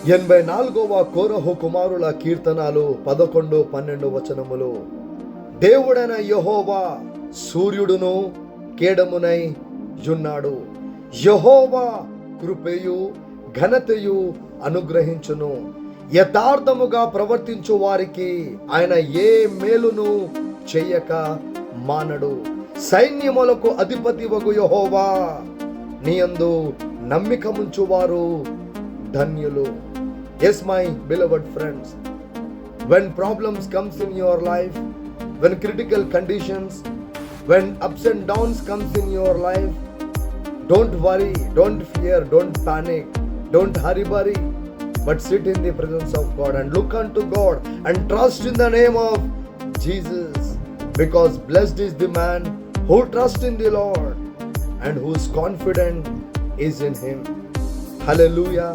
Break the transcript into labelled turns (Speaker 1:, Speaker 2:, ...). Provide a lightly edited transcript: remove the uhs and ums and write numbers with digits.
Speaker 1: 84వ కోరహు కుమారుల కీర్తనాలు 11, 12 వచనములు. దేవుడైన యెహోవా సూర్యుడును కేడమునై యున్నాడు. యెహోవా కృపయు ఘనతయు అనుగ్రహించును. యథార్థముగా ప్రవర్తించు వారికి ఆయన ఏ మేలును చెయ్యక మానడు. సైన్యములకు అధిపతివగు యెహోవా నీయందు నమ్మికముంచువారు ధన్యులు. Yes, my beloved friends, when problems comes in your life, when critical conditions, when ups and downs comes in your life, don't worry, don't fear, don't panic, don't hurry, but sit in the presence of God and look unto God and trust in the name of Jesus, because blessed is the man who trusts in the Lord and whose confidence is in him. Hallelujah.